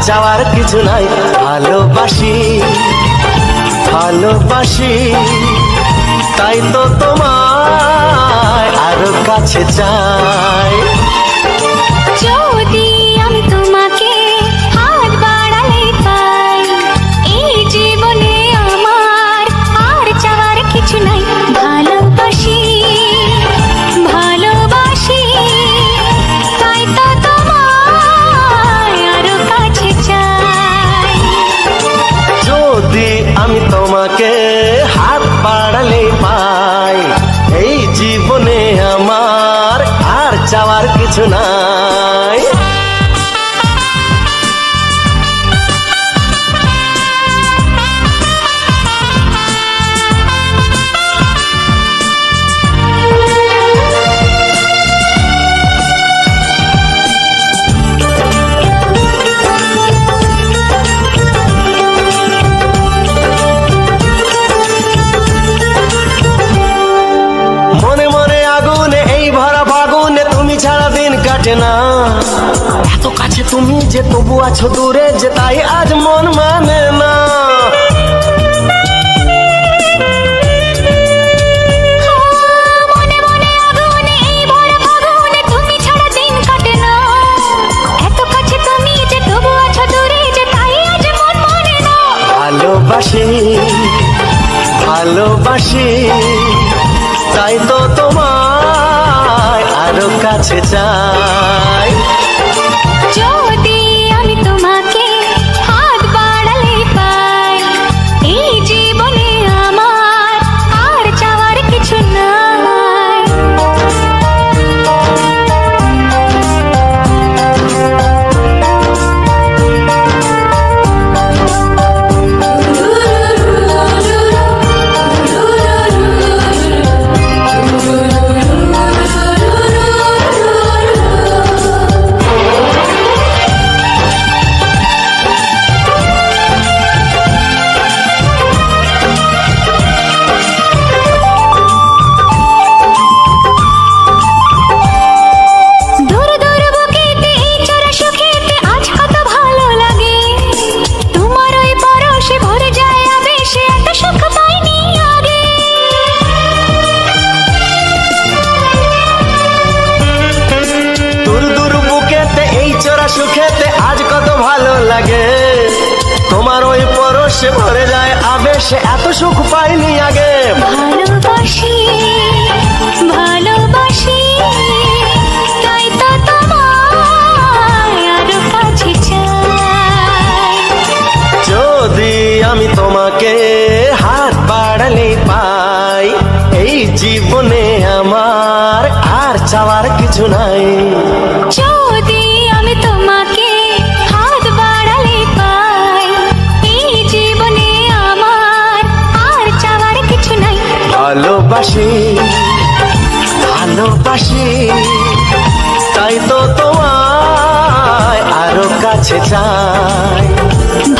চাওয়ার কিছু নাই, ভালোবাসি ভালোবাসি তাই তো তোমায় আরো কাছে চাই। যদি আমি তোমাকে হাত বাড়ালে পাই, এই জীবনে আমার আর চাওয়ার কিছু নাই। ভালোবাসি ভালোবাসি তাই তো তোমায় আরো কাছে চাই। যদি আমি তোমাকে হাত বাড়ালে পাই, এই জীবনে আমার আর চাওয়ার কিছু নাই। না এত কাছে তুমি যে তবু আছো দূরে, যে তাই আজ মন মানে না। মনে মনে আগুনে এই ভরা ফাগুনে তুমি ছাড়া দিন কাটে না। এত কাছে তুমি যে তবু আছো দূরে, যে তাই আজ মন মানে না। ভালোবাসি ভালোবাসি তাই তো তোমায় আরো কাছে চাই। যদি আমি তোমাকে হাত বাড়ালে পাই, এই জীবনে আমার আর চাওয়ার কিছু নাই। সুখেতে আজ কত ভালো লাগে, তোমার ওই পরশে ভরে যায় আবেশে, এত সুখ পাইনি আগে। ভালোবাসি ভালোবাসি তাই তো তোমায় আরো কাছে চাই। যদি আমি তোমাকে হাত বাড়ালে পাই, এই জীবনে আমার আর চাওয়ার কিছু নাই। যদি আমি তোমাকে হাত বাড়ালে পাই, এই জীবনে আমার আর চাওয়ার কিছু নাই। ভালোবাসি ভালোবাসি তাই তো তোমায় আরো কাছে চাই।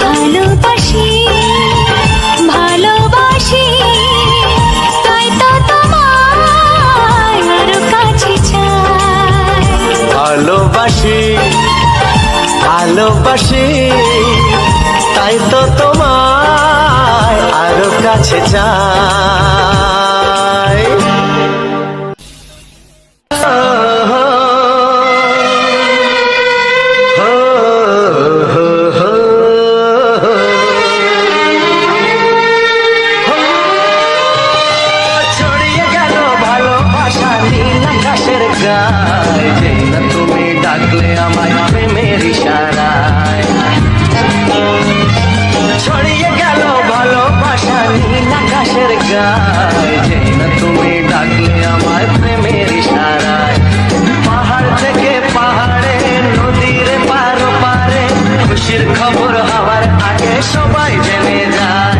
ভালোবাসি ভালোবাসি তাই তো তোমায় আরো কাছে চাই। ভালোবাসি ভালোবাসি তাই তো তোমায় আরো কাছে চাই। যায়, যেই না তুমি ডাকলে আমায় প্রেমের ইশারায়। ছড়িয়ে গেল ভালোবাসা নীল আকাশের গায়, যেই না তুমি ডাকলে আমায় প্রেমের ইশারায়। পাহাড় থেকে পাহাড়ে, নদীর পার পারে, খুশির খবর হওয়ার আগে সবাই জেনে যায়।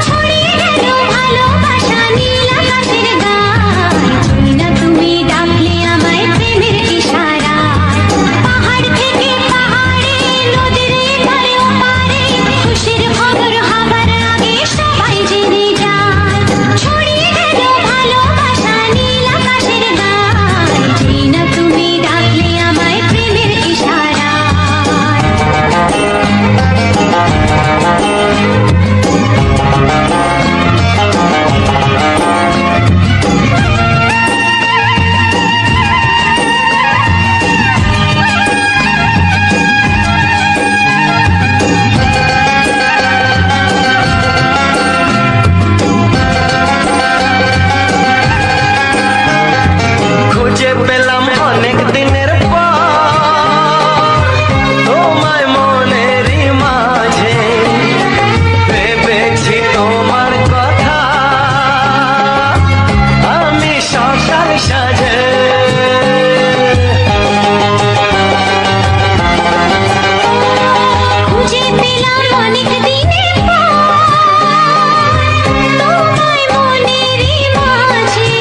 ছড়িয়ে গেল ভালোবাসা নীল আকাশের গায়, যেই না তুমি ডাকলে আমায় প্রেমের ইশারায়। পাহাড় থেকে পাহাড়ে, নদীর এপারে ওপারে, খুশির খবর হবার আগে সবাই জেনে যায়। ছড়িয়ে গেল ভালোবাসা নীল আকাশের গায়, যেই না তুমি ডাকলে আমায় প্রেমের ইশারায়। খুঁজে পেলাম অনেক দিনের পর তোমায় মনেরই মাঝে, ভেবেছি তোমার কথা আমি সকাল সাজে। খুঁজে পেলাম অনেক দিনের পর তোমায় মনেরই মাঝে,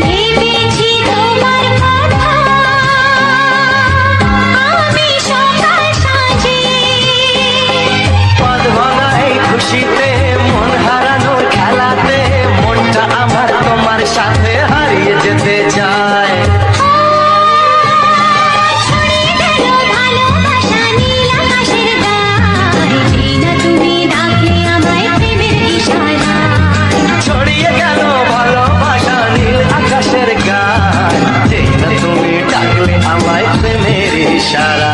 ভেবেছি তোমার কথা আমি সকাল সাজে। পথ ভাঙা এই খুশিতে, মন হারানোর খেলাতে, মনটা আমার তোমার সাথে হারিয়ে যেতে চায়। ছড়িয়ে গেল ভালোবাসা নীল আকাশের গায়, যেই না তুমি ডাকলে আমায় প্রেমের ইশারায়। ছড়িয়ে গেল ভালোবাসা নীল আকাশের গায়, যেই না তুমি ডাকলে আমায় প্রেমের ইশারা।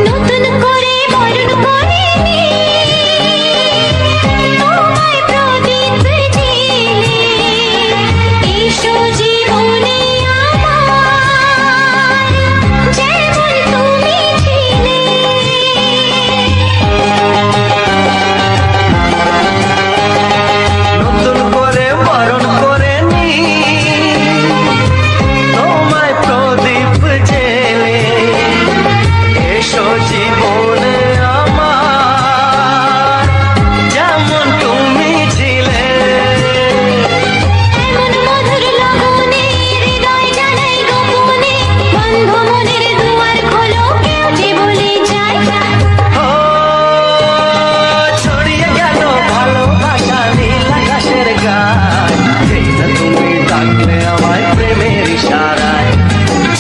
নতুন করে বরণ করে নি তোমায় প্রদীপ জেলে, এসো জীবনে আমার যেমন তুমি ছিলে। নতুন করে বরণ করে নি তোমায় প্রদীপ জেলে, এসো জীবনে আমার যেমন তুমি ছিলে। এমন মধুর লগনে হৃদয় জানাই গোপনে, বন্ধ মনের দুয়ার খোলো, কেউ যে বলে যায়। ও ছড়িয়ে গেল ভালোবাসা নীল আকাশের গায়, যেই না তুমি ডাকলে আমায় প্রেমের ইশারায়।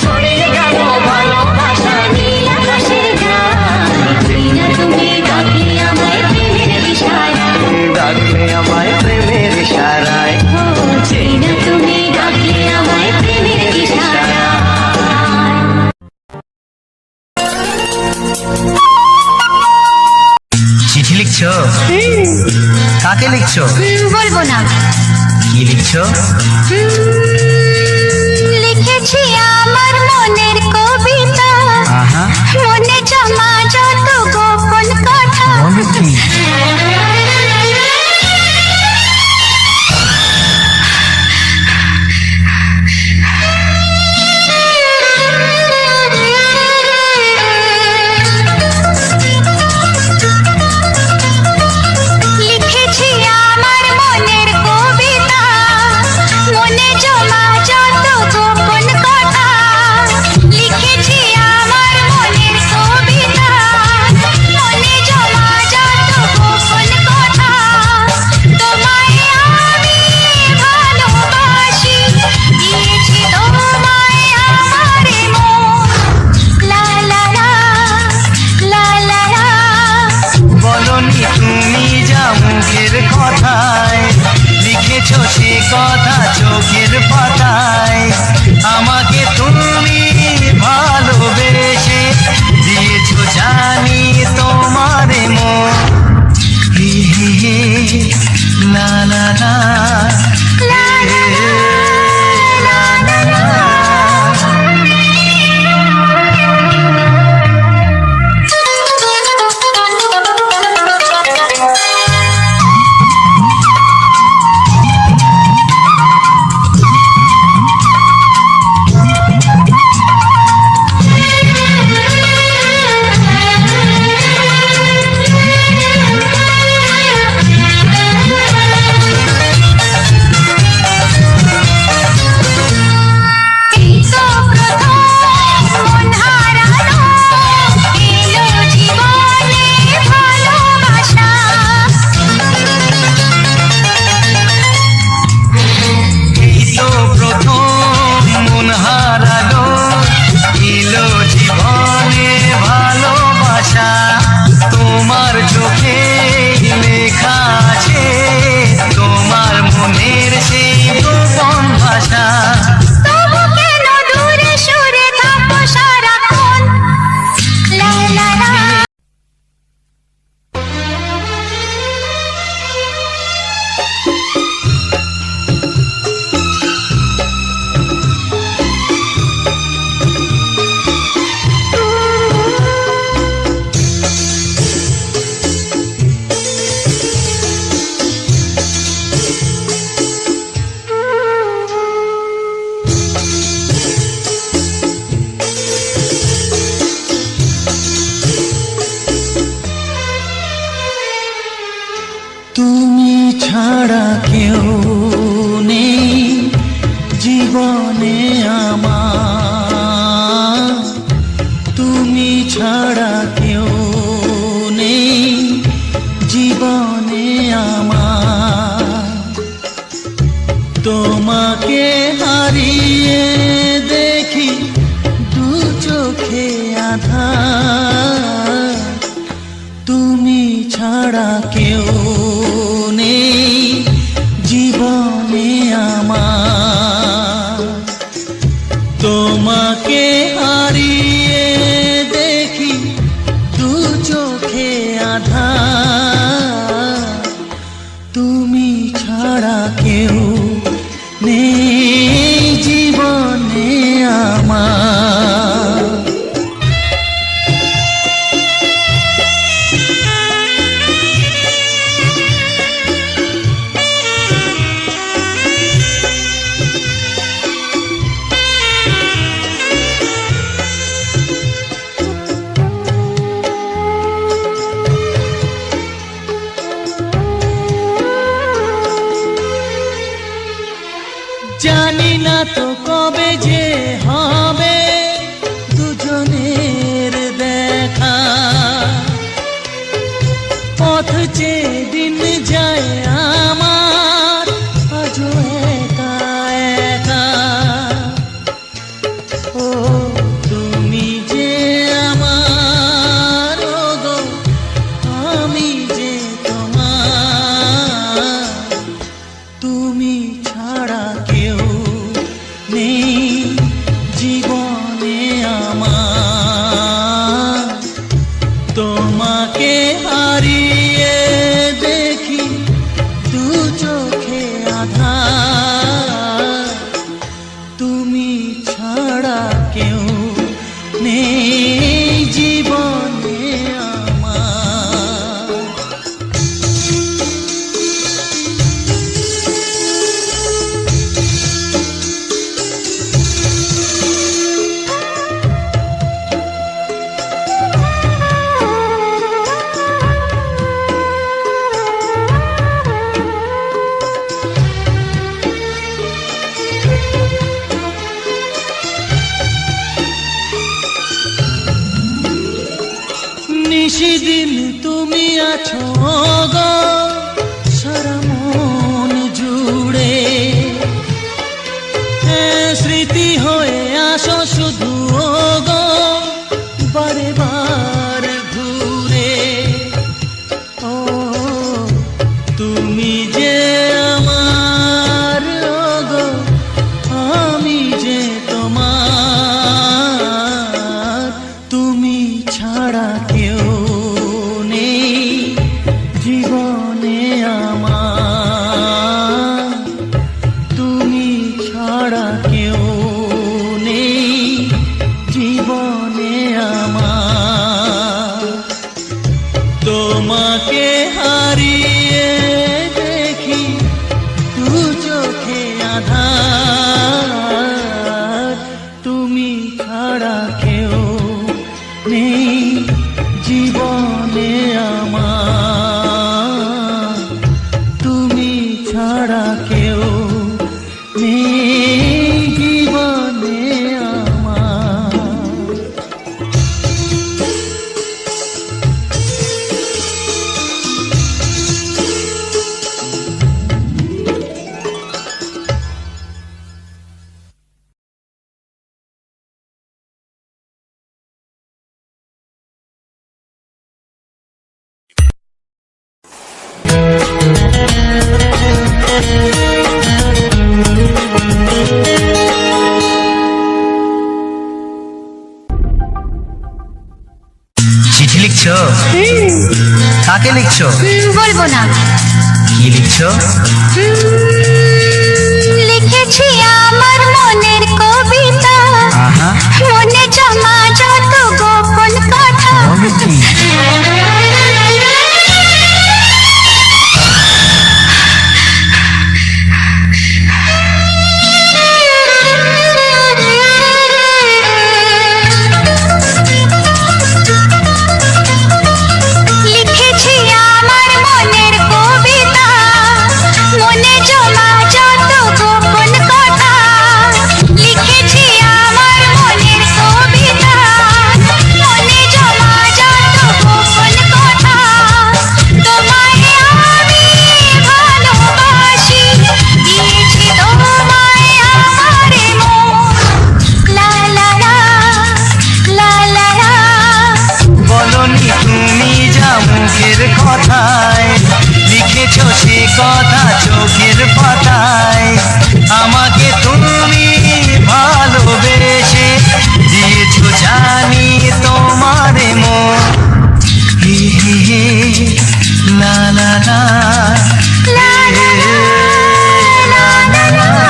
ছড়িয়ে গেল ভালোবাসা নীল আকাশের গায়, যেই না তুমি ডাকলে আমায় প্রেমের ইশারায়। ডাকলে আমায় প্রেমের ইশারায়। ও যেই না তুমি ডাকলে আমায় প্রেমের ইশারায়। চিঠি লিখছো? কাকে লিখছো? বলবো না। কি লিখছো? লিখেছি আমার মনের কবিতা, আহা, মনে জমা যত গোপন কথা। বলো কি? লিখেছি আমার মনের কবিতা, মনে জমা যত গোপন কথা। লিখেছি আমার মনের কবিতা, মনে জমা যত গোপন বুকের কথায়, লিখেছো সে কথা চোখের পাতায়। আমাকে তুমি ভালোবেসে দিয়েছো জানি তোমার মন। হে হে হে, লা লা লা, লা লা লা। তুমি ছাড়া কেউ নেই জীবনে আমার, তুমি ছাড়া কেউ নেই জীবনে আমার। তোমাকে হারিয়ে দেখি দু চোখে আঁধার, তুমি ছাড়া কেউ নেই জীবনে আমার। তোমাকে হারিয়ে দেখি দু চোখে আঁধার, তুমি ছাড়া কেউ নেই জীবনে আমার। জানি না তো কবে যে হবে দুজনের দেখা, পথ চেয়ে দিন যায় আমার আজও একা একা। ও তুমি যে আমার, ও গো আমি যে তোমার, তুমি ছাড়া কেউ নেই জীবন তুমি যে আমার ওগো, আমি যে তোমার, তুমি ছাড়া কেউ নেই জীবনে আমার, তুমি ছাড়া কেউ নেই জীবনে আমার। তোমাকে হারিয়ে দেখি দু চোখে আধার, তুমি ছাড়া কেউ নেই জীবনে আমার, তুমি ছাড়া কেউ নেই জীবনে আমার। চিঠি লিখছো? কাকে লিখছো? বলবো না। কি লিখছো? লিখেছি আমার মনের কবিতা, আহা, মনে জমা যত গোপন কথা। বলো কি? লিখেছি আমার মনের কবিতা, মনে জমা যত গোপন কথা। লিখেছি আমার মনের কবিতা, মনে জমা যত গোপন কথা। তোমায় আমি ভালোবাসি, দিয়েছি তোমায় আমার মন। লা লা লা, লা লা লা। বলনি তুমি যা মুখের কথায়, লিখেছো সে কথা চোখের পাতায়। আমাকে তুমি ভালোবেসে দিয়েছো জানি তোমার মন। হে হে হে, লা লা লা, লা লা লা, লা লা লা।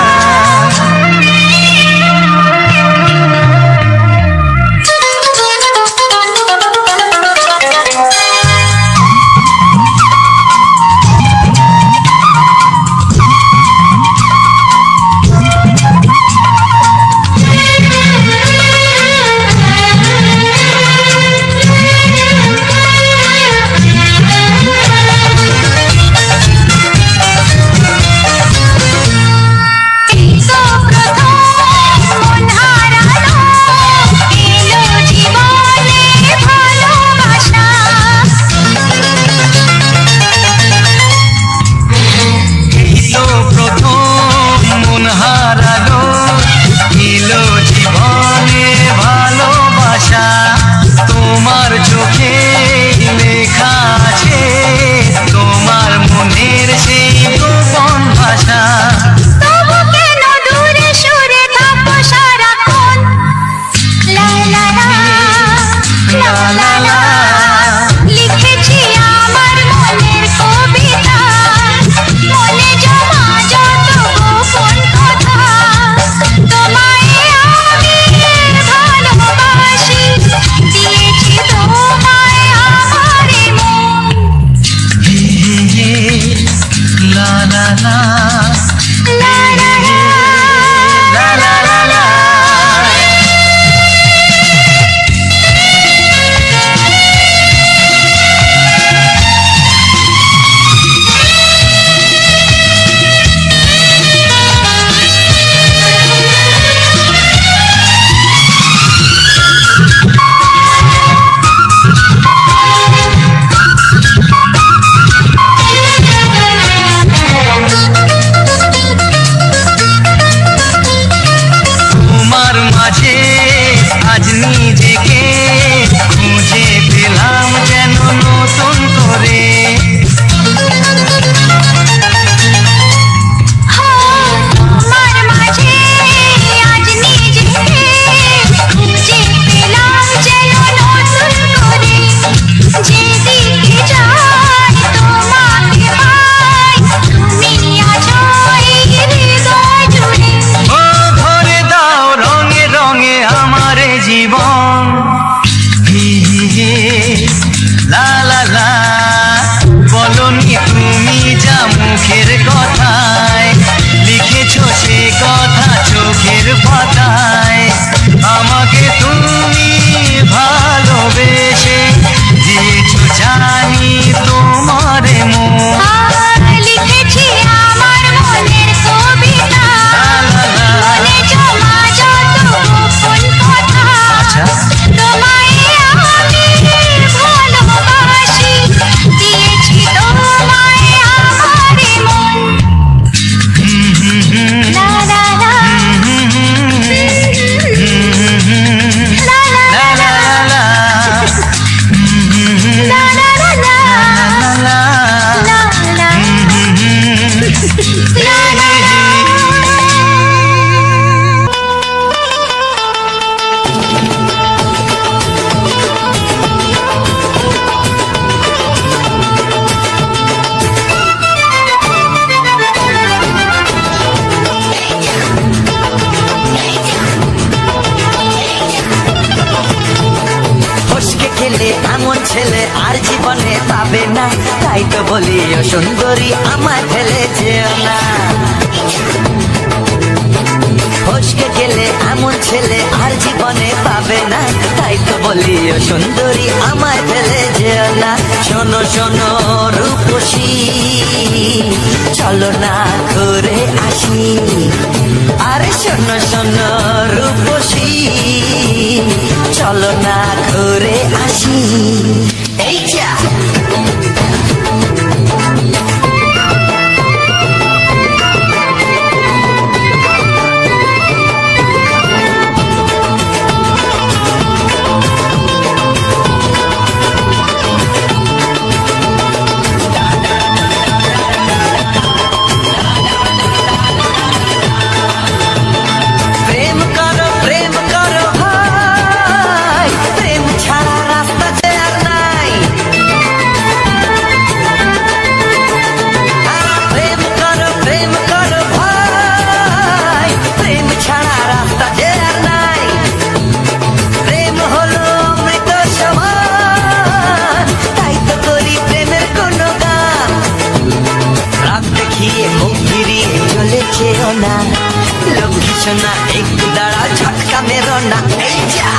মনের কথায় লিখেছো সে কথা চোখের পাতায়। আমাকে তুমি ভালোবেসে দিয়েছো জানি তোমারে মন। আর লিখেছি আমার মনের কবিতা, মনে জমা যত গোপন কথা। আচ্ছা। তোমায় আমি ভালোবাসি, দিয়েছি তোমায় আমার মন। লা লা লা, লা লা লা লা লা লা, লা লা লা, লা লা লা লা লা লা লা। ফসকে খেলে এমন ছেলে আর জীবনে পাবে না, তাই তো বলি ও সুন্দরী আমায় ফেলে যেও না। ফসকে গেলে এমন ছেলে আর জীবনে পাবে না, তাই তো বলি ও সুন্দরী আমায় ফেলে যেও না। শোনো শোনো রূপসী, চলো না ঘুরে আসি। আরে শোনো শোনো রূপসী, চলো না ঘুরে আসি। এই যা প্রেম করো ভাই, প্রেম ছাড়া রাস্তা যে আর নাই। প্রেম করো ভাই, প্রেম ছাড়া রাস্তা যে আর নাই। প্রেম হলো অমৃত সমান, তাই তো করি প্রেমের কোনো গান। রাগ দেখিয়ে মুখ ফিরিয়ে চলে যেও না, লক্ষ্মী সোনা একটু দাঁড়াও, ঝটকা মেরো না। এই যা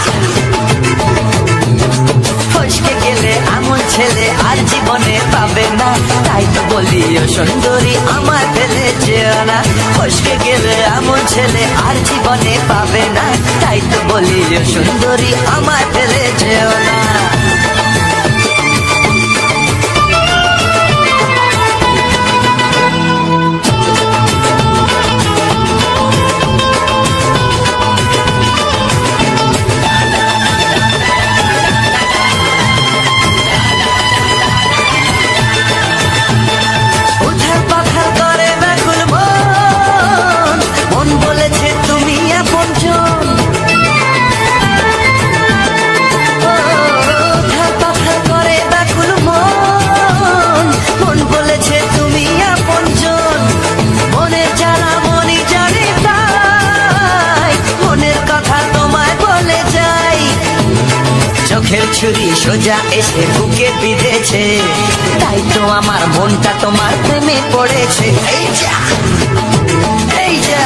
ফসকে গেলে এমন ছেলে আর জীবনে পাবে না, তাই তো বলি ও সুন্দরী আমায় ফেলে যেও না। ফসকে গেলে এমন ছেলে আর জীবনে পাবে না, তাই তো বলি ও সুন্দরী আমায় ফেলে যেও না। উথাল পাথাল করে ব্যাকুল মন, মন বলেছে তুমি আপনজন। উথাল পাথাল করে ব্যাকুল মন, মন বলেছে তুমি আপনজন। মনের জ্বালা মনি জানে তাই, মনের কথা তোমায় বলে যাই। চোখের ছুরি সোজা এসে বুকে বিঁধেছে, তাই তো আমার মনটা তোমার প্রেমে পড়েছে। এই যা এই যা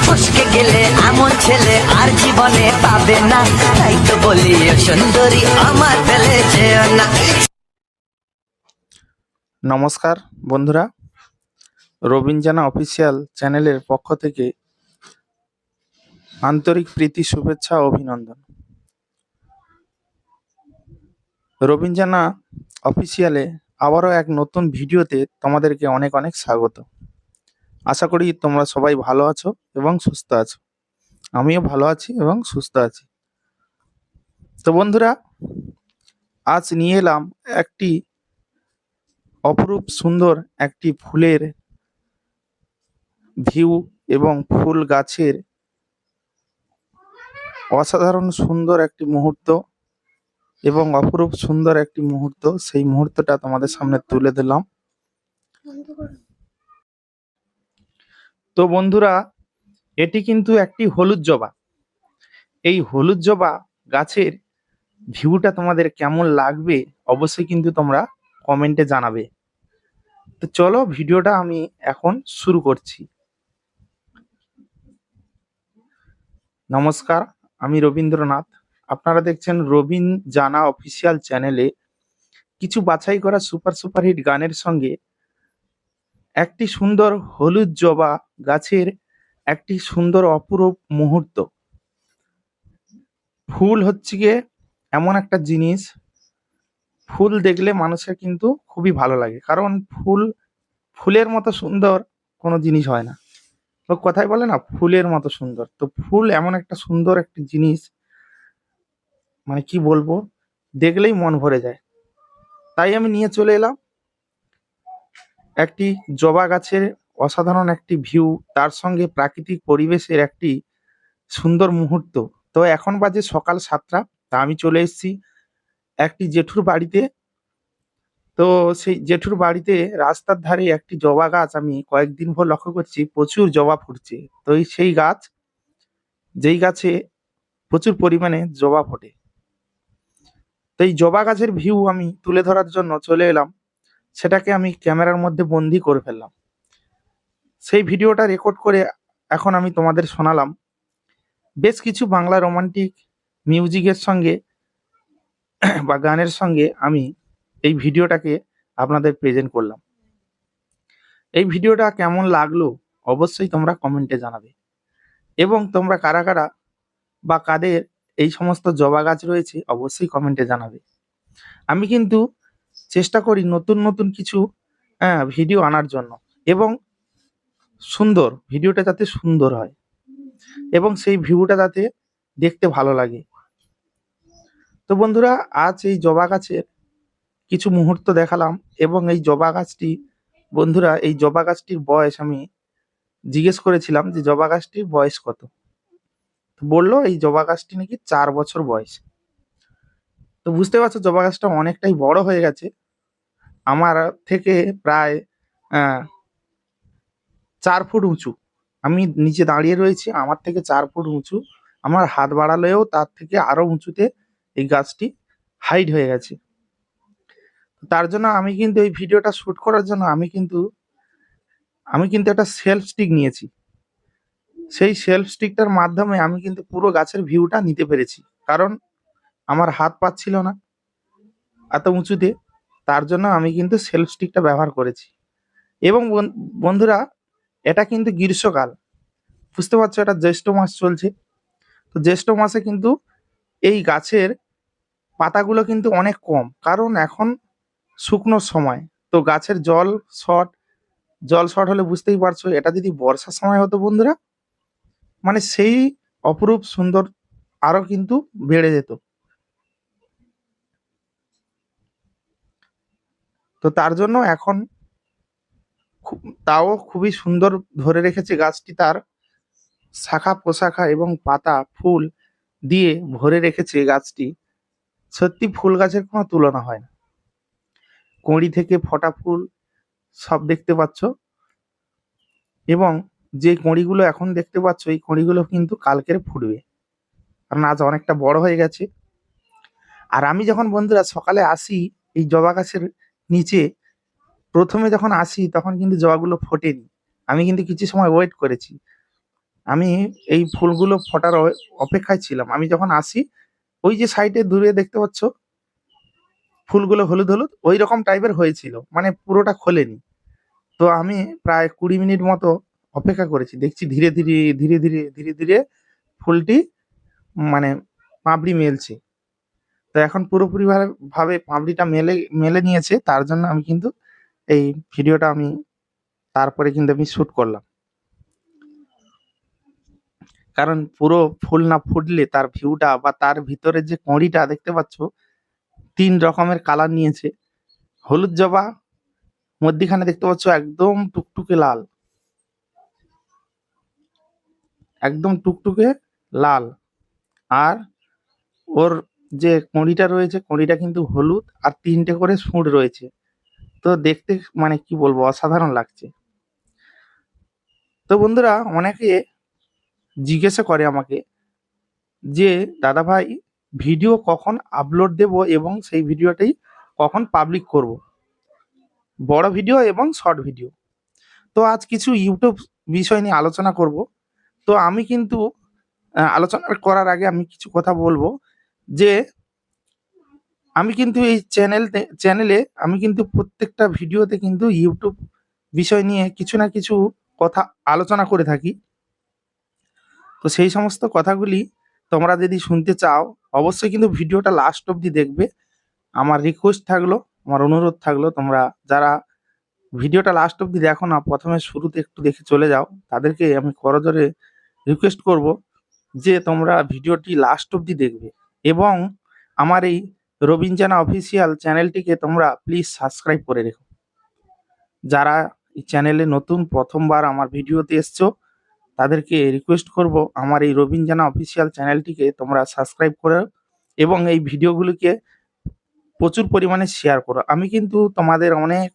ফসকে গেলে এমন ছেলে আর জীবনে পাবে না, তাই তো বলি ও সুন্দরী আমার ফেলে যেও না। নমস্কার বন্ধুরা, রবিন জানা অফিসিয়াল চ্যানেলের পক্ষ থেকে আন্তরিক প্রীতি, শুভেচ্ছা ও অভিনন্দন। রবিন জানা অফিসিয়ালে আবারও এক নতুন ভিডিওতে তোমাদেরকে অনেক অনেক স্বাগত। আশা করি তোমরা সবাই ভালো আছো এবং সুস্থ আছো। আমিও ভালো আছি এবং সুস্থ আছি। তো বন্ধুরা, আজ নিয়ে এলাম একটি অপরূপ সুন্দর একটি ফুলের ভিউ এবং ফুল গাছের অসাধারণ সুন্দর একটি মুহূর্ত এবং অপরূপ সুন্দর একটি মুহূর্ত, সেই মুহূর্তটা তোমাদের সামনে তুলে দিলাম। তো বন্ধুরা, এটি কিন্তু একটি হলুদ জবা। এই হলুদ জবা গাছের ভিউটা তোমাদের কেমন লাগবে অবশ্যই কিন্তু তোমরা কমেন্টে জানাবে। তো তো চলো ভিডিওটা আমি এখন শুরু করছি। নমস্কার, আমি রবীন্দ্রনাথ। আপনারা দেখছেন রবিন জানা অফিসিয়াল চ্যানেলে কিছু বাছাই করা সুপারহিট গানের সঙ্গে একটি সুন্দর হলুদ জবা গাছের একটি সুন্দর অপরূপ মুহূর্ত। ফুল হচ্ছে গিয়ে এমন একটা জিনিস, ফুল দেখলে মানুষের কিন্তু খুবই ভালো লাগে, কারণ ফুলের মতো সুন্দর কোনো জিনিস হয় না। লোক কথাই বলে না, ফুলের মতো সুন্দর। তো ফুল এমন একটা সুন্দর একটি জিনিস, মানে কি বলবো, দেখলেই মন ভরে যায়। তাই আমি নিয়ে চলে এলাম একটি জবা গাছের অসাধারণ একটি ভিউ, তার সঙ্গে প্রাকৃতিক পরিবেশের একটি সুন্দর মুহূর্ত। তো এখন বাজে সকাল 7টা। তা আমি চলে এসেছি একটি জেঠুর বাড়িতে। তো সেই জেঠুর বাড়িতে রাস্তার ধারে একটি জবা গাছ আমি কয়েকদিন ভর লক্ষ্য করছি, প্রচুর জবা ফুটছে। তো সেই গাছ, যেই গাছে প্রচুর পরিমাণে জবা ফোটে, তো এই জবা গাছের ভিউ আমি তুলে ধরার জন্য চলে এলাম। সেটাকে আমি ক্যামেরার মধ্যে বন্দি করে ফেললাম। সেই ভিডিওটা রেকর্ড করে এখন আমি তোমাদের শোনালাম। বেশ কিছু বাংলা রোমান্টিক মিউজিকের সঙ্গে বা গানের সঙ্গে আমি এই ভিডিওটাকে আপনাদের প্রেজেন্ট করলাম। এই ভিডিওটা কেমন লাগলো অবশ্যই তোমরা কমেন্টে জানাবে, এবং তোমরা কারা কারা বা কাদের এই সমস্ত জবা গাছ রয়েছে অবশ্যই কমেন্টে জানাবে। আমি কিন্তু চেষ্টা করি নতুন নতুন কিছু ভিডিও আনার জন্য, এবং সুন্দর ভিডিওটা যাতে সুন্দর হয় এবং সেই ভিউটা যাতে দেখতে ভালো লাগে। তো বন্ধুরা, আজ এই জবা গাছের কিছু মুহূর্ত দেখালাম। এবং এই জবা গাছটি, বন্ধুরা, এই জবা গাছটির বয়স আমি জিজ্ঞেস করেছিলাম যে জবা গাছটির বয়স কত। তো বললো এই জবা গাছটি নাকি 4 বছর বয়স। তো বুঝতে পারছো জবা গাছটা অনেকটাই বড় হয়ে গেছে, আমার থেকে প্রায় 4 ফুট উঁচু। আমি নিচে দাঁড়িয়ে রয়েছি, আমার থেকে 4 ফুট উঁচু। আমার হাত বাড়ালেও তার থেকে আরো উঁচুতে এই গাছটি হাইট হয়ে গেছে। তার জন্য আমি কিন্তু এই ভিডিওটা শুট করার জন্য আমি কিন্তু একটা সেলফ স্টিক নিয়েছি। সেই সেলফ স্টিকটার মাধ্যমে আমি কিন্তু পুরো গাছের ভিউটা নিতে পেরেছি, কারণ আমার হাত পাচ্ছিল না এত উঁচুতে। তার জন্য আমি কিন্তু সেলফ স্টিকটা ব্যবহার করেছি। এবং বন্ধুরা, এটা কিন্তু গ্রীষ্মকাল, বুঝতে পারছো, এটা জ্যৈষ্ঠ মাস চলছে। তো জ্যৈষ্ঠ মাসে কিন্তু এই গাছের পাতাগুলো কিন্তু অনেক কম, কারণ এখন শুকনোর সময়। তো গাছের জল শর্ট হলে বুঝতেই পারছো, এটা যদি বর্ষার সময় হতো বন্ধুরা, মানে সেই অপরূপ সুন্দর আরো কিন্তু বেড়ে যেত। তো তার জন্য এখন তাও খুবই সুন্দর ধরে রেখেছে গাছটি, তার শাখা প্রশাখা এবং পাতা ফুল দিয়ে ভরে রেখেছে গাছটি। সত্যি ফুল গাছের কোনো তুলনা হয় না। কড়ি থেকে ফটা ফুল সব দেখতে পাচ্ছ, এবং যে কড়িগুলো এখন দেখতে পাচ্ছ এই কড়িগুলো কিন্তু কালকের ফুটবে, কারণ আজ অনেকটা বড় হয়ে গেছে। আর আমি যখন বন্ধুরা সকালে আসি এই জবা গাছের নিচে, প্রথমে যখন আসি তখন কিন্তু জবাগুলো ফোটেনি। আমি কিন্তু কিছু সময় ওয়েট করেছি, আমি এই ফুলগুলো ফোটার অপেক্ষায় ছিলাম। আমি যখন আসি, ওই যে সাইডে দূরে দেখতে পাচ্ছ ফুলগুলো হলুদ হলুদ ওই রকম টাইপের হয়েছিল, মানে পুরোটা খোলেনি। তো আমি প্রায় 20 মিনিট মতো অপেক্ষা করেছি, দেখছি ধীরে ধীরে ধীরে ধীরে ধীরে ধীরে ফুলটি মানে পাপড়ি মেলছে। তো এখন পুরোপুরি ভাবে পাপড়িটা মেলে মেলে নিয়েছে। তার জন্য আমি কিন্তু এই ভিডিওটা আমি তারপরে কিন্তু আমি শুট করলাম, কারণ পুরো ফুল না ফুটলে তার ভিউটা বা তার ভিতরে যে কড়িটা দেখতে পাচ্ছ 3 রকমের কালার নিয়েছে। হলুদ জবা, মধ্যিখানে দেখতে পাচ্ছ একদম টুকটুকে লাল, একদম টুকটুকে লাল। আর ওর যে কড়িটা রয়েছে, কড়িটা কিন্তু হলুদ, আর 3টে করে সুঁড় রয়েছে। তো দেখতে মানে কি বলবো, অসাধারণ লাগছে। তো বন্ধুরা, অনেকে জিজ্ঞাসা করে আমাকে যে দাদা ভাই ভিডিও কখন আপলোড দেব এবং সেই ভিডিওটাই কখন পাবলিক করব। বড় ভিডিও এবং শর্ট ভিডিও। তো আজ কিছু ইউটিউব বিষয় নিয়ে আলোচনা করব। তো আমি কিন্তু আলোচনা করার আগে আমি কিছু কথা বলবো যে আমি কিন্তু এই চ্যানেলে আমি কিন্তু প্রত্যেকটা ভিডিওতে কিন্তু ইউটিউব বিষয় নিয়ে কিছু না কিছু কথা আলোচনা করে থাকি। তো সেই সমস্ত কথাগুলি তোমরা যদি শুনতে চাও অবশ্যই কিন্তু ভিডিওটা লাস্ট অবধি দেখবে। আমার রিকোয়েস্ট থাকলো, আমার অনুরোধ থাকলো, তোমরা যারা ভিডিওটা লাস্ট অবধি দেখো না, প্রথমে শুরুতে একটু দেখে চলে যাও, তাদেরকে আমি করজোরে রিকোয়েস্ট করব যে তোমরা ভিডিওটি লাস্ট অবধি দেখবে এবং আমার এই রবিন জানা অফিসিয়াল চ্যানেলটিকে তোমরা প্লিজ সাবস্ক্রাইব করে রেখো। যারা এই চ্যানেলে নতুন প্রথমবার আমার ভিডিওতে এসছো তাদেরকে রিকোয়েস্ট করব আমার এই রবিন জানা অফিসিয়াল চ্যানেলটিকে তোমরা সাবস্ক্রাইব করো এবং এই ভিডিওগুলিকে প্রচুর পরিমাণে শেয়ার করো। আমি কিন্তু তোমাদের অনেক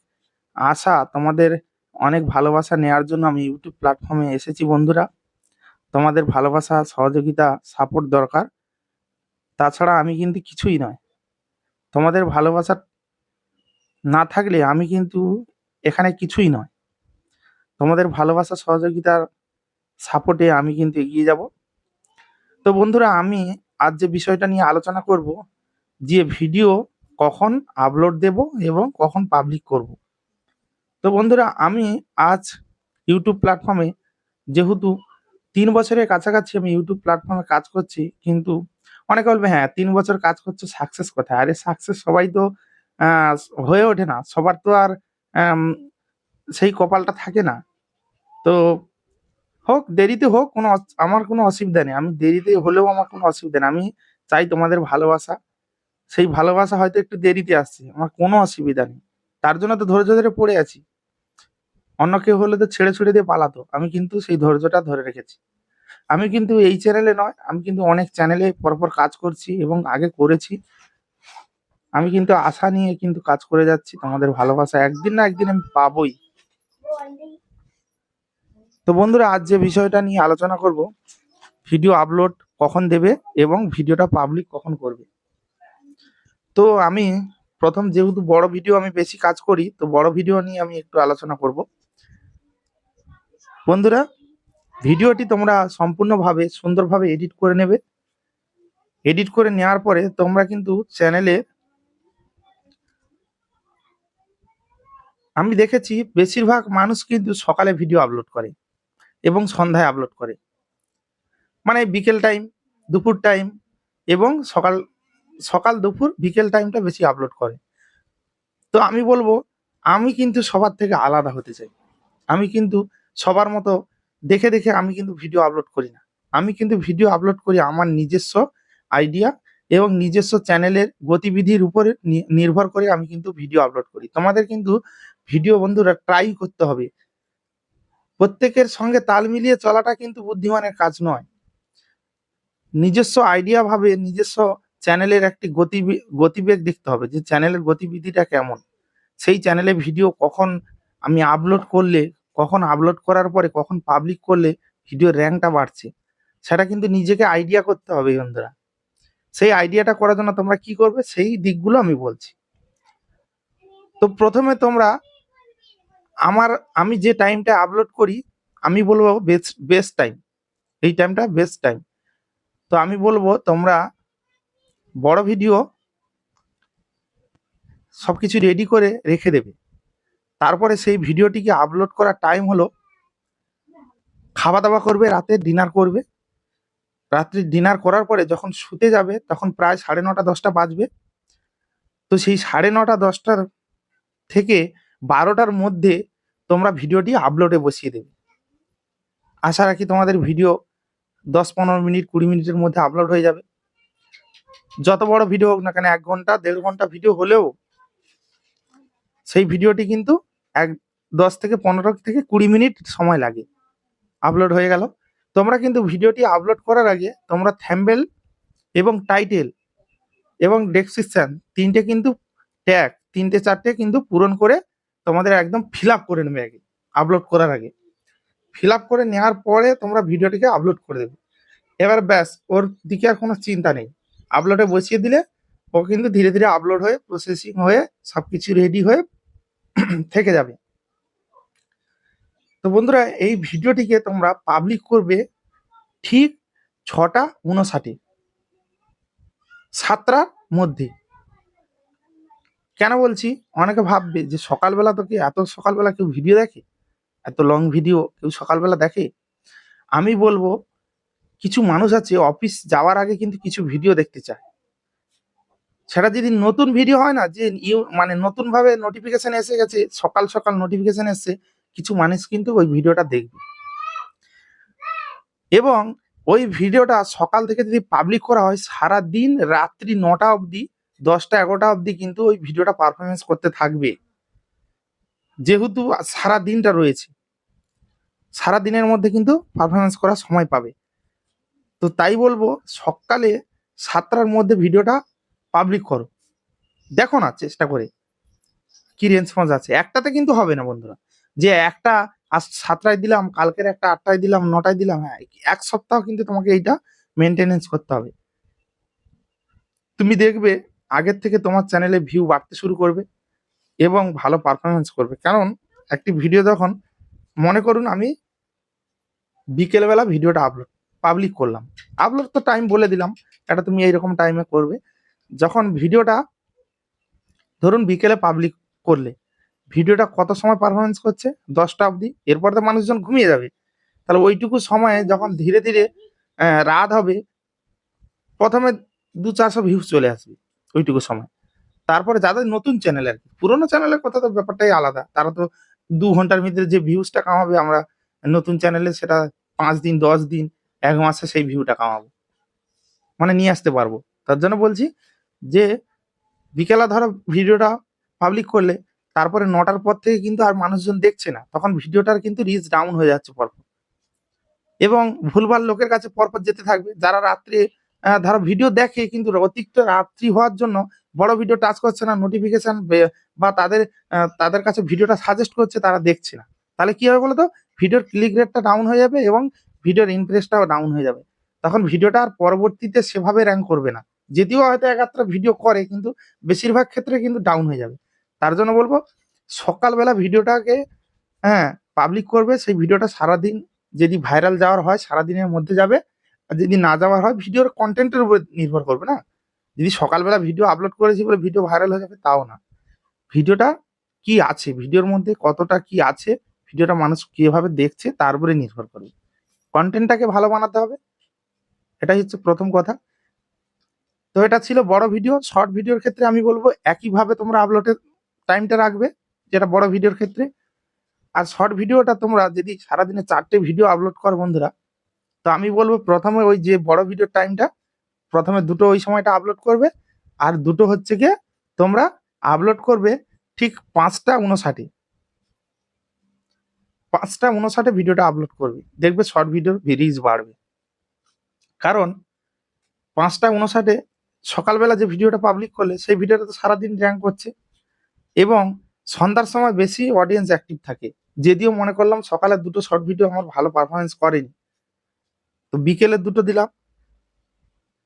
আশা, তোমাদের অনেক ভালোবাসা নেওয়ার জন্য আমি ইউটিউব প্ল্যাটফর্মে এসেছি বন্ধুরা। তোমাদের ভালোবাসা, সহযোগিতা, সাপোর্ট দরকার। তাছাড়া আমি কিন্তু কিছুই নয়। তোমাদের ভালোবাসা না থাকলে আমি কিন্তু এখানে কিছুই নয়। তোমাদের ভালোবাসা, সহযোগিতার সাপোর্টে আমি কিন্তু এগিয়ে যাব। তো বন্ধুরা, আমি আজ যে বিষয়টা নিয়ে আলোচনা করব যে ভিডিও কখন আপলোড দেব এবং কখন পাবলিক করব। তো বন্ধুরা, আমি আজ ইউটিউব প্ল্যাটফর্মে যেহেতু ৩ বছরের কাছাকাছি আমি ইউটিউব প্ল্যাটফর্মে কাজ করছি, কিন্তু অনেকে বলবে হ্যাঁ ৩ বছর কাজ করছো, সাকসেস কোথায়? আরে সাকসেস সবাই তো হয়ে ওঠে না, সবার তো আর আম, সেই কপালটা থাকে না। তো হোক, দেরিতে হোক, আমার কোনো অসুবিধা নেই। আমি দেরিতে হলেও আমার কোনো অসুবিধা নেই। আমি চাই তোমাদের ভালোবাসা, সেই ভালোবাসা হয়তো একটু দেরিতে আসছে, আমার কোনো অসুবিধা নেই। তার জন্য তো ধৈর্য ধরে পড়ে আছি। অন্য কেউ হলে তো ছেড়ে ছুড়ে দিয়ে পালাতো, আমি কিন্তু সেই ধৈর্যটা ধরে রেখেছি। আমি কিন্তু এই চ্যানেলে নয়, আমি কিন্তু অনেক চ্যানেলে পরপর কাজ করছি এবং আগে করেছি। আমি কিন্তু আশা নিয়ে কিন্তু কাজ করে যাচ্ছি, তোমাদের ভালোবাসা একদিন না একদিন আমি পাবোই। তো বন্ধুরা, আজ যে বিষয়টা নিয়ে আলোচনা করব, ভিডিও আপলোড কখন দেবে এবং ভিডিওটা পাবলিক কখন করবে। তো আমি প্রথম, যেহেতু বড় ভিডিও আমি বেশি কাজ করি, তো বড় ভিডিও নিয়ে আমি একটু আলোচনা করব। বন্ধুরা, ভিডিওটি তোমরা সম্পূর্ণভাবে সুন্দরভাবে এডিট করে নেবে। এডিট করে নেওয়ার পরে তোমরা কিন্তু চ্যানেলে, আমি দেখেছি বেশিরভাগ মানুষ কিন্তু সকালে ভিডিও আপলোড করে এবং সন্ধ্যায় আপলোড করে, মানে বিকেল টাইম, দুপুর টাইম এবং সকাল সকাল দুপুর বিকেল টাইমটা বেশি আপলোড করে। তো আমি বলবো, আমি কিন্তু সবার থেকে আলাদা হতে চাই। আমি কিন্তু সবার মতো দেখে দেখে আমি কিন্তু ভিডিও আপলোড করি না। আমি কিন্তু ভিডিও আপলোড করি আমার নিজস্ব আইডিয়া এবং নিজস্ব চ্যানেলের গতিবিধির উপরে নির্ভর করে আমি কিন্তু ভিডিও আপলোড করি। তোমাদের কিন্তু ভিডিও বন্ধুরা ট্রাই করতে হবে। প্রত্যেকের সঙ্গে তাল মিলিয়ে চলাটা কিন্তু বুদ্ধিমানের কাজ নয়। নিজস্ব আইডিয়া ভাবে নিজস্ব চ্যানেলের একটি গতিবেগ দেখতে হবে যে চ্যানেলের গতিবিধিটা কেমন। সেই চ্যানেলে ভিডিও কখন আমি আপলোড করলে, কখন আপলোড করার পরে কখন পাবলিক করলে ভিডিওর র্যাঙ্কটা বাড়ছে, সেটা কিন্তু নিজেকে আইডিয়া করতে হবে বন্ধুরা। সেই আইডিয়াটা করার জন্য তোমরা কি করবে সেই দিকগুলো আমি বলছি। তো প্রথমে তোমরা আমি যে টাইমটা আপলোড করি আমি বলবো বেস্ট টাইম, এই টাইমটা বেস্ট টাইম। তো আমি বলবো তোমরা বড় ভিডিও সবকিছু রেডি করে রেখে দেবে। তারপরে সেই ভিডিওটিকে আপলোড করার টাইম হলো, খাওয়া দাওয়া করবে, রাতে ডিনার করবে। রাত্রি ডিনার করার পরে যখন শুতে যাবে তখন প্রায় 9:30 10টা বাজবে। তো সেই 9:30 10টার থেকে 12টার মধ্যে তোমরা ভিডিওটি আপলোডে বসিয়ে দেবে। আশা রাখি তোমাদের ভিডিও 10-15 মিনিট 20 মিনিটের মধ্যে আপলোড হয়ে যাবে। যত বড় ভিডিও হোক না কেন, 1 ঘন্টা 1.5 ঘন্টা ভিডিও হলেও সেই ভিডিওটি কিন্তু 10 থেকে 15 থেকে 20 মিনিট সময় লাগে, আপলোড হয়ে গেল। তোমরা কিন্তু ভিডিওটি আপলোড করার আগে তোমরা থাম্বনেল এবং টাইটেল এবং ডেসক্রিপশন তিনটে চারটে কিন্তু পূরণ করে তোমাদের একদম ফিল আপ করে নেবে আগে, আপলোড করার আগে। ফিল আপ করে নেওয়ার পরে তোমরা ভিডিওটিকে আপলোড করে দেবে। এবার ব্যাস, ওর দিকে আর কোনো চিন্তা নেই। আপলোডে বসিয়ে দিলে ও কিন্তু ধীরে ধীরে আপলোড হয়ে প্রসেসিং হয়ে সব কিছু রেডি হয়ে থেকে যাবে। তো বন্ধুরা, এই ভিডিওটিকে তোমরা পাবলিক করবে ঠিক 6:59 7টার মধ্যে। কেন বলছি, অনেকে ভাববে যে সকালবেলা তো কি এত সকালবেলা কেউ ভিডিও দেখে, এত লং ভিডিও কেউ সকালবেলা দেখে? আমি বলবো কিছু মানুষ আছে অফিস যাওয়ার আগে কিন্তু কিছু ভিডিও দেখতে চায়। সেটা যদি নতুন ভিডিও হয় না, যে মানে নতুন ভাবে নোটিফিকেশন এসে গেছে, সকাল সকাল নোটিফিকেশন এসছে, কিছু মানুষ কিন্তু ওই ভিডিওটা দেখবে। এবং ওই ভিডিওটা সকাল থেকে যদি পাবলিক করা হয়, সারা দিন রাত্রি 9টা অবধি, 10টা 11টা অবধি কিন্তু ওই ভিডিওটা পারফরমেন্স করতে থাকবে। যেহেতু সারা দিনটা রয়েছে, সারা দিনের মধ্যে কিন্তু পারফরমেন্স করার সময় পাবে। তো তাই বলবো সকালে 7টার মধ্যে ভিডিওটা পাবলিক করো। দেখো না চেষ্টা করে কি রেসপন্স আছে। একটাতে কিন্তু হবে না বন্ধুরা, যে একটা আজ 7টায় দিলাম, কালকের একটা 8টায় দিলাম, 9টায় দিলাম। হ্যাঁ, এক সপ্তাহ কিন্তু তোমাকে এইটা মেনটেনেন্স করতে হবে। তুমি দেখবে আগের থেকে তোমার চ্যানেলে ভিউ বাড়তে শুরু করবে এবং ভালো পারফরমেন্স করবে। কারণ একটি ভিডিও যখন, মনে করুন আমি বিকেলবেলা ভিডিওটা পাবলিক করলাম, আপলোড তো টাইম বলে দিলাম, এটা তুমি এইরকম টাইমে করবে। যখন ভিডিওটা ধরুন বিকেলে পাবলিক করলে, ভিডিওটা কত সময় পারফরমেন্স করছে? 10টা অবধি। এরপর তো মানুষজন ঘুমিয়ে যাবে। তাহলে ওইটুকু সময়ে যখন ধীরে ধীরে রাত হবে, প্রথমে 200-400 ভিউজ চলে আসবে ওইটুকু সময়। তারপরে যাদের নতুন চ্যানেল আর কি, পুরোনো চ্যানেলের কথা তো ব্যাপারটাই আলাদা, তারা তো 2 ঘন্টার ভিতরে যে ভিউজটা কামাবে, আমরা নতুন চ্যানেলে সেটা 5 দিন, 10 দিন, 1 মাসে সেই ভিউটা কামাবো, মানে নিয়ে আসতে পারবো। তার জন্য বলছি যে বিকেলা ধরো ভিডিওটা পাবলিক করলে, তারপরে 9টার পর থেকে কিন্তু আর মানুষজন দেখছে না, তখন ভিডিওটার কিন্তু রিচ ডাউন হয়ে যাচ্ছে পরপর, এবং ভুলভাল লোকের কাছে পরপর যেতে থাকবে। যারা রাত্রে ধরো ভিডিও দেখে, কিন্তু অতিরিক্ত রাত্রি হওয়ার জন্য বড় ভিডিও টাচ করছে না, নোটিফিকেশন বা তাদের কাছে ভিডিওটা সাজেস্ট করছে, তারা দেখছে না। তাহলে কি হবে বলতো, ভিডিওর ক্লিক রেটটা ডাউন হয়ে যাবে এবং ভিডিওর ইমপ্রেসটাও ডাউন হয়ে যাবে। তখন ভিডিওটা আর পরবর্তীতে সেভাবে র্যাঙ্ক করবে না। যদিও হয়তো একাত্রা ভিডিও করে, কিন্তু বেশিরভাগ ক্ষেত্রে কিন্তু ডাউন হয়ে যাবে। তার জন্য বলবো সকালবেলা ভিডিওটাকে পাবলিক করবে। সেই ভিডিওটা সারাদিন যদি ভাইরাল যাওয়ার হয়, সারাদিনের মধ্যে যাবে। আর যদি না যাওয়ার হয়, ভিডিওর কন্টেন্টের উপর নির্ভর করবে না। যদি সকালবেলা ভিডিও আপলোড করেছি বলে ভিডিও ভাইরাল হয়ে যাবে, তাও না। ভিডিওটা কি আছে, ভিডিওর মধ্যে কতটা কি আছে, ভিডিওটা মানুষ কিভাবে দেখছে তার উপরে নির্ভর করবে। কন্টেন্টটাকে ভালো বানাতে হবে, এটাই হচ্ছে প্রথম কথা। তো এটা ছিল বড় ভিডিও। শর্ট ভিডিওর ক্ষেত্রে আমি বলবো একইভাবে তোমরা আপলোডের টাইমটা রাখবে, যেটা বড় ভিডিওর ক্ষেত্রে। আর শর্ট ভিডিওটা তোমরা যদি সারাদিনে 4টে ভিডিও আপলোড করো বন্ধুরা, তো আমি বলবো প্রথমে ওই যে বড় ভিডিওর টাইমটা, প্রথমে 2টো ওই সময়টা আপলোড করবে, আর 2টো হচ্ছে গিয়ে তোমরা আপলোড করবে ঠিক 5টা 59। 5টা 59 ভিডিওটা আপলোড করবে, দেখবে শর্ট ভিডিওর রিচ বাড়বে। কারণ 5টা 59 সকালবেলা যে ভিডিওটা পাবলিক করলে, সেই ভিডিওটা তো সারাদিন র্যাঙ্ক করছে, এবং সন্ধ্যার সময় বেশি অডিয়েন্স অ্যাক্টিভ থাকে। যদিও মনে করলাম সকালের 2টো শর্ট ভিডিও আমার ভালো পারফরমেন্স করেনি, তো বিকেলের 2টো দিলাম।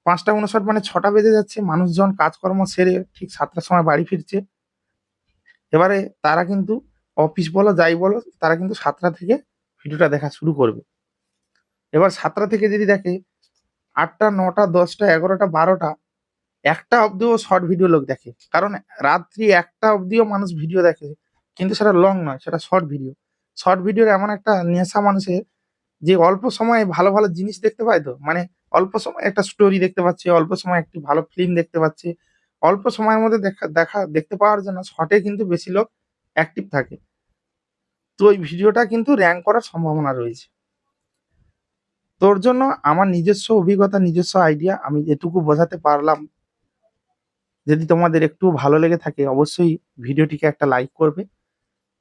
5টা 59 মানে 6টা বেজে যাচ্ছে, মানুষজন কাজকর্ম সেরে ঠিক 7টার সময় বাড়ি ফিরছে। এবারে তারা কিন্তু অফিস বলো যাই বলো, তারা কিন্তু 7টা থেকে ভিডিওটা দেখা শুরু করবে। এবার 7টা থেকে যদি দেখে 8টা 9টা 10টা 11টা 12টা, 1টা অব্দিও শর্ট ভিডিও লোক দেখে। কারণ রাত্রি 1টা অব্দিও মানুষ ভিডিও দেখে, কিন্তু সেটা লং নয়, সেটা শর্ট ভিডিও। শর্ট ভিডিওর এমন একটা নেশা মানুষের, যে অল্প সময়ে ভালো ভালো জিনিস দেখতে পায়। তো মানে অল্প সময়ে একটা স্টোরি দেখতে পাচ্ছে, অল্প সময়ে একটি ভালো ফিল্ম দেখতে পাচ্ছে, অল্প সময়ের মধ্যে দেখতে পাওয়ার জন্য শর্টে কিন্তু বেশি লোক অ্যাক্টিভ থাকে। তো ওই ভিডিওটা কিন্তু র্যাঙ্ক করার সম্ভাবনা রয়েছে। তোর জন্য আমার নিজস্ব অভিজ্ঞতা, নিজস্ব আইডিয়া, আমি যেটুকু বোঝাতে পারলাম, যদি তোমাদের একটু ভালো লেগে থাকে অবশ্যই ভিডিওটিকে একটা লাইক করবে,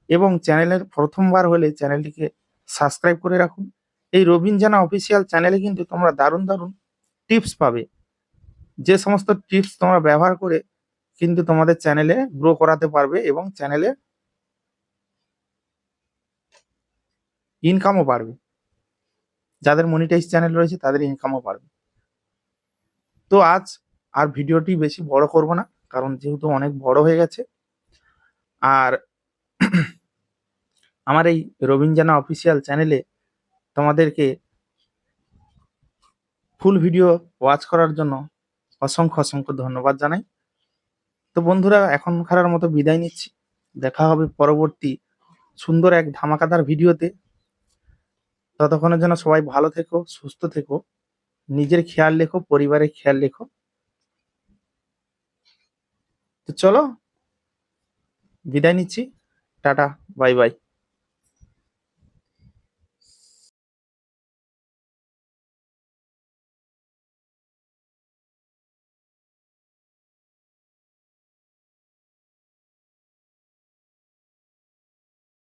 এবং চ্যানেলের প্রথমবার হলে চ্যানেলটিকে সাবস্ক্রাইব করে রাখুন। এই রবিন জানা অফিসিয়াল চ্যানেলে কিন্তু তোমরা দারুণ দারুণ টিপস পাবে, যে সমস্ত টিপস তোমরা ব্যবহার করে কিন্তু তোমাদের চ্যানেলে গ্রো করাতে পারবে, এবং চ্যানেলে ইনকামও বাড়বে। যাদের মনিটাইজ চ্যানেল রয়েছে তাদের ইনকামও বাড়বে। তো আজ আর ভিডিওটি বেশি বড় করব না, কারণ যেহেতু অনেক বড় হয়ে গেছে। আর আমার এই রবিন জানা অফিসিয়াল চ্যানেলে তোমাদেরকে ফুল ভিডিও ওয়াচ করার জন্য অসংখ্য অসংখ্য ধন্যবাদ জানাই। তো বন্ধুরা, এখনকার মতো বিদায় নিচ্ছি। দেখা হবে পরবর্তী সুন্দর এক ধামাকাদার ভিডিওতে। ততক্ষণের জন্য সবাই ভালো থেকো, সুস্থ থেকো, নিজের খেয়াল রেখো, পরিবারের খেয়াল রেখো। তো চলো বিদায় নিচ্ছি। Tata, bye bye.